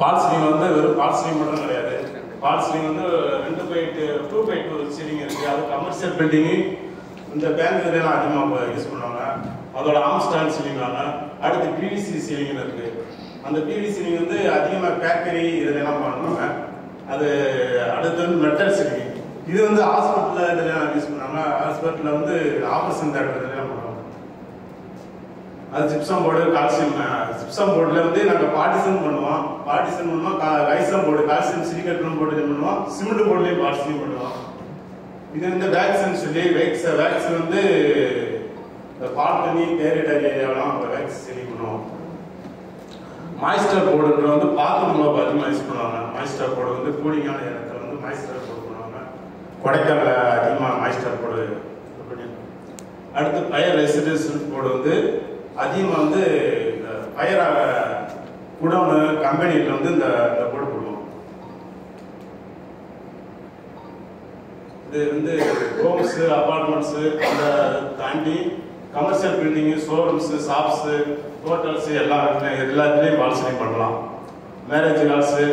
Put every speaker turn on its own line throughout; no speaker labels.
பால் ceiling வந்து வெறும் பால் ceiling மட்டும் கிடையாது. பால் சீலிங் வந்து 2x2 சீலிங் இருக்கு. அது கமர்ஷியல் பில்டிங்கு இந்த பேங்க் இதெல்லாம் அதிகமாக யூஸ் பண்ணுவாங்க. அதோட ஆம்ஸ்டாண்ட் சீலிங் வாங்க. அடுத்து பிவிசி சீலிங் இருக்கு. அந்த பிவிசி சீலிங் வந்து அதிகமாக பேக்கரி இதெல்லாம் பண்ணுவாங்க. அது அடுத்து வந்து மெட்டல் சீலிங். இது வந்து ஹாஸ்பிட்டலில் இதெல்லாம் யூஸ் பண்ணுவாங்க. ஹாஸ்பிட்டலில் வந்து ஆப்ரேஷன் தேட்டர் இதெல்லாம் பண்ணுவாங்க. அது ஜிப்சம் போர்டு, கால்சியம். ஜிப்சம் போர்டில் வந்து நாங்கள் பார்ட்டிஷன் பண்ணுவோம். ரைசம் போர்டு, கால்சியம் சிலிக்கேட்டும் போர்டு பண்ணுவோம். சிமெண்ட் போர்டுலேயும் பார்ட்டிஷன் பண்ணுவோம். இது வந்து வேக்சின் சொல்லி வேக்சின் வந்து பால் தண்ணி பேரிடர் ஏரியாவெல்லாம் வேக்சின் சீலிங் பண்ணுவோம். மாய்ஸ்டர் போர்டுன்ற வந்து பாத்ரூம்ல அதிகமாக யூஸ் பண்ணுவாங்க. மாய்ஸ்டர் போர்டு வந்து கூலிங்கான இடத்துல வந்து மாய்ஸ்டர் போர்டு பண்ணுவாங்க. கொடைக்கானல அதிகமாக மாய்ஸ்டர் போர்டு. அடுத்து ஃபயர் ரெசிடென்ஷியல் போர்டு வந்து அதிகமாக வந்து இந்த ஃபயர் குடோனு கம்பெனியில் வந்து இந்த போர்டு போடுவோம். இது வந்து ஹோம்ஸு அப்பார்ட்மெண்ட்ஸு அதை தாண்டி commercial building, showrooms, shops, hotels எல்லாத்துலேயும் பால் சீலிங் பண்ணலாம். மேரேஜ் ஹால்ஸு,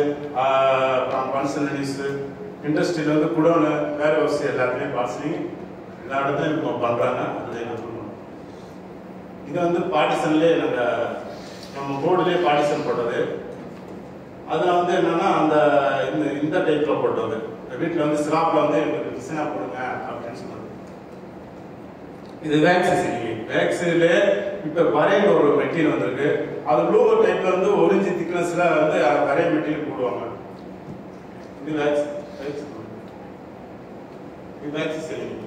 அப்புறம் ஃபங்க்ஷனரிஸு, இண்டஸ்ட்ரியில் வந்து குடோனு, வேர் ஹவுஸ் எல்லாத்துலேயும் பால் சீலிங் எல்லா இடத்துலையும் இப்போ பண்ணுறாங்க. அதில் என்ன பண்ணுவோம், இது வந்து பார்ட்டிஷன்லேயே நம்ம போர்டுலேயே பார்ட்டிஷன் போட்டது. அதில் வந்து என்னென்னா அந்த இந்த டைப்பில் போட்டது. வீட்டில் வந்து ஸ்லாப்பில் வந்து எங்களுக்கு டிசைனாக போடுங்க அப்படின்னு சொன்னாங்க. இது வேக்ஸ் சீலிங். வேக்ஸிலே இப்போ பரைன்னு ஒரு மெட்டீரியல் வந்திருக்கு. அது ப்ளூ டைப்பில் வந்து 1 இன்ச் திக்னஸில் வந்து பரை மெட்டீரியல் போடுவாங்க. இது வேக்ஸ் சீலிங்.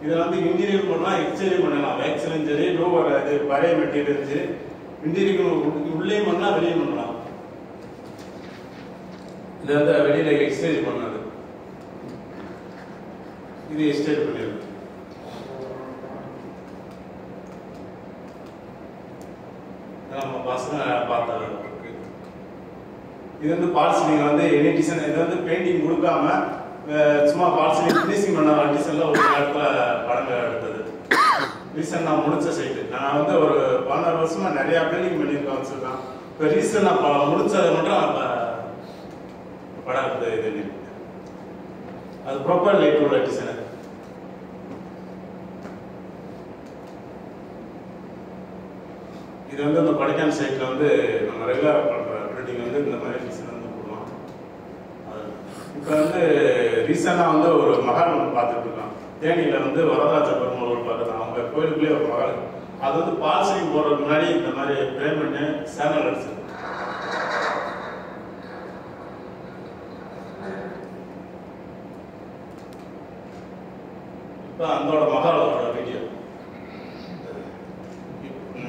இதில் வந்து இன்டீரியர் பண்ணலாம், எக்ஸ்டீரியர் பண்ணலாம். வேக்ஸ்லையும் சரி, லோவர் அது பரை மெட்டீரியல் சரி, இன்டீரியர் உள்ளேயும் பண்ணலாம், வெளியும் பண்ணலாம். இது வந்து வெளியில் எக்ஸ்டேஜ் பண்ணது. இது எக்ஸ்டேஜ் பண்ணிடுது. நம்ம பசங்க பார்த்தா இது வந்து பால் சீலிங் வந்து எனி டிசைன். இது வந்து பெயிண்டிங் கொடுக்காம சும்மா பால் சீலிங் ஃபினிஷிங் பண்ண டிசைன்ல ஒரு இடத்துல படங்கள் எடுத்தது. ரீசன் நான் முடிச்ச சைட்டு. நான் வந்து ஒரு 16 வருஷமா நிறைய பில்டிங் பண்ணியிருக்கேன் வச்சிருக்கேன். இப்போ ரீசன் நான் முடிச்சதை மட்டும் படம் எடுத்தது. இது அது ப்ராப்பர் லைட் உள்ள டிசைன். இது வந்து இந்த கொடைக்கானல் சைட்ல வந்து நம்ம ரெகுலராக பண்ணுற பில்டிங் வந்து இந்த மாதிரி டிசைன் வந்து போடுவோம். இப்போ வந்து ரீசெண்டாக வந்து ஒரு மகால் ஒன்று பார்த்துட்டு இருக்கோம். தேனியில் வந்து வரதராஜ பெருமாள் ஒரு பார்த்துருக்கோம். அவங்க கோயிலுக்குள்ளேயே ஒரு மகால். அது வந்து பால் சீலிங் போடுறதுக்கு முன்னாடி இந்த மாதிரி ஃப்ரேம் பண்ணி சேனல் அடிச்சு இப்போ அதோட மகாலோட வீடியோ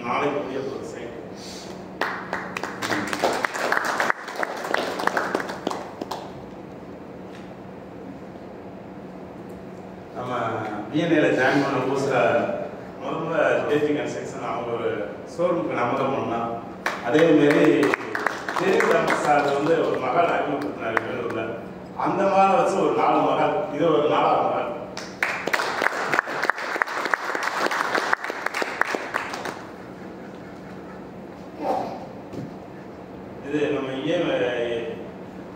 நாளைக்கு வீடியோ சைட். நம்ம பிஎன்ஏல ஜாயின் பண்ண புதுசில் முதல்ல டேட்டிங் அண்ட் செக்ஷன் அவங்க ஒரு ஷோரூமுக்கு நம்ம தான் பண்ணோம். அதேமாரி சார் வந்து ஒரு மகால் அறிமுகப்படுத்தினார் வேலூரில். அந்த மாதிரி வச்சு ஒரு 4 மகால், இது ஒரு 4ஆவது மகால். இது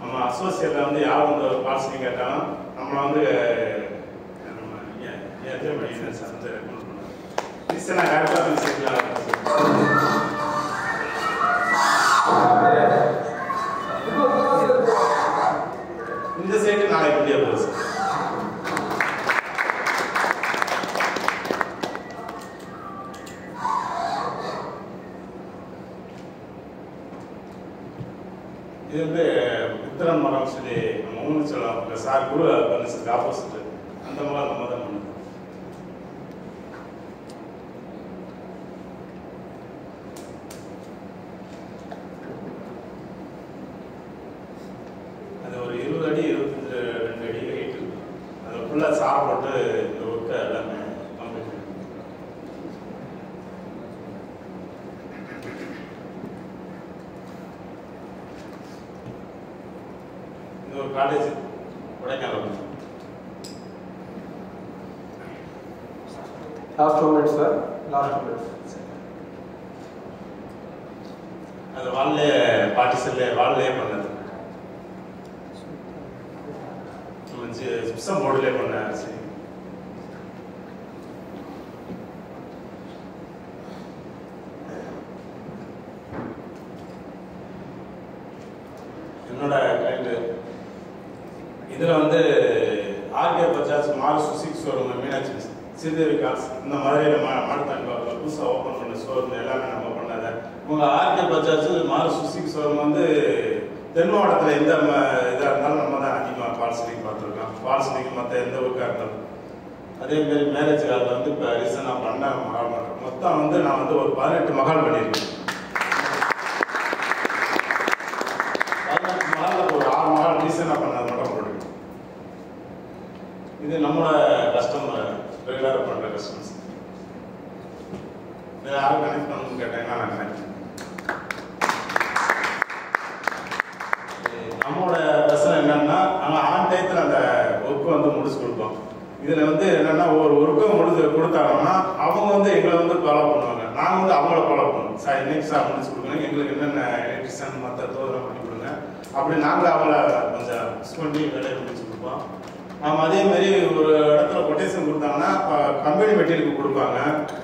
நம்ம அசோசியேட்டில் வந்து யாரும் வந்து ஒரு பால்சீலிங் கேட்டாலும் நம்மளை வந்து நம்ம ஏன் படிக்கிறேன் சார் வந்து ரெக்கமெண்ட் பண்ணுவோம். ரீசனாக கரெக்டாக சேர்க்கலாம். இந்த சைடு நாளைக்கு வீடியோ போகுது சார். இது வந்து புத்திரன் மரம் சொல்லி நம்ம ஊன்னு சொல்லலாம். சார் குரு பர்னிச்சருக்கு ஆப்போசிட் அந்த மரம் நம்ம தான் பண்ணுது. அது ஒரு 20 அடி 22 அடி ஹைட். அது ஃபுல்லாக சார் போட்டு இந்த ஒர்க்கை எல்லாமே கம்ப்ளீட் பண்ணி ஒரு college Kodaikanal.
Last 2 minutes sir. Last 2 minutes.
அது அது வால்லே பார்ட்டிஷன்ல வால்லே பண்ணது. ஜிப்சம் போர்டுலே பண்ண சரி. என்னோட கிளைண்ட் இதுல வந்து ஆர்கே பஜாஜ் மாறு சுசிக் ஷோரூம் மீனாட்சி ஸ்ரீதேவி கார்ஸ் இந்த மாதிரி மாடுத்தாங்க புதுசாக ஓப்பன் பண்ண ஷோரூம் எல்லாமே நம்ம பண்ணதை. உங்க ஆர்கே பஜாஜ் மாறு சுசிக் ஷோரூம் வந்து தென் மாவட்டத்தில் எந்த இதாக இருந்தாலும் நம்ம தான் அதிகமாக ஃபால் சீலிங் பார்த்துருக்கோம். ஃபால் சீலிங் மற்ற எந்த ஒர்க்காக இருந்தாலும் அதேமாரி மேரேஜ் காலில் வந்து இப்போ ரீசனாக பண்ண மகால் பண்ணுறேன். மொத்தம் வந்து நான் வந்து ஒரு 18 மகால் பண்ணியிருக்கேன். 18 மகாலில் ஒரு 6 மகால் ரீசனாக பண்ணது மட்டும் போட்டுருக்கேன். இது நம்மளோட கஸ்டமர் ரெகுலராக பண்ணுற கஸ்டமர்ஸ். இதை யாரும் கனெக்ட் பண்ணணும்னு கேட்டாங்கன்னா நான் கனெக்ட் பண்ணேன். நம்மளோட பிரச்சனை என்னன்னா நாங்கள் ஆன் டயத்தில் அந்த ஒர்க்கை வந்து முடிச்சு கொடுப்போம். இதில் வந்து என்னென்னா ஒவ்வொரு ஒர்க்கும் கொடுத்தாங்கன்னா அவங்க வந்து எங்களை வந்து ஃபாலோ பண்ணுவாங்க. நாங்கள் வந்து அவங்கள ஃபாலோ பண்ணுவோம். சார் இன்னைக்கு சார் முடிச்சு கொடுக்கணும், எங்களுக்கு என்னென்ன எலக்ட்ரிஷியன் மற்ற தோதரம் பண்ணி கொடுங்க அப்படி நாங்கள் அவங்கள கொஞ்சம் மிஸ் பண்ணி வேலையை முடிச்சு கொடுப்போம். அதேமாரி ஒரு இடத்துல கொட்டேஷன் கொடுத்தாங்கன்னா கம்பெனி மெட்டீரியலுக்கு கொடுப்பாங்க.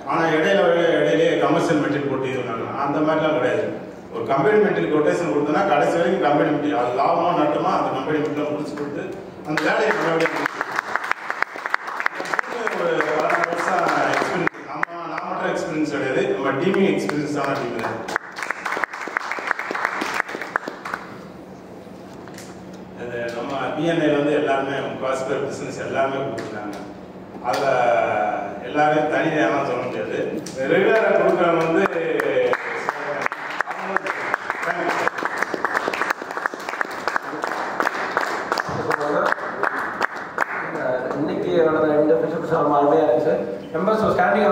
ஆனால் இடையிலே கமர்ஷியல் மெட்டீரியல் போட்டு இது பண்ணாங்க. அந்த மாதிரிலாம் கிடையாது. ஒரு கம்பெனி மெட்டீரியல் கொட்டேஷன் கொடுத்தோன்னா கடைசி வரைக்கும் கம்பெனி மெட்டீரியல் அது லாபமாக நட்டமாக அந்த கம்பெனி மெட்டீரியல் முடிச்சு கொடுத்து அந்த வேலையை நல்லபடியாக ஒரு 16 வருஷம் எக்ஸ்பீரியன்ஸ். நான் மட்டும் எக்ஸ்பீரியன்ஸ் கிடையாது, நம்ம டீமிங் எக்ஸ்பீரியன்ஸான டீம் தான். அது நம்ம பிஎன்ஐல வந்து எல்லாருமே முக்காசு பேர் பிஸ்னஸ் எல்லாருமே கொடுத்துருக்காங்க. அதில் எல்லாருமே தனியாக சொல்ல முடியாது. ரெகுலராக கொடுக்குறவங்க வந்து
இன்னைக்கு நடந்த இந்த பிசினஸ் அருமையாக இருந்துச்சு. Members standing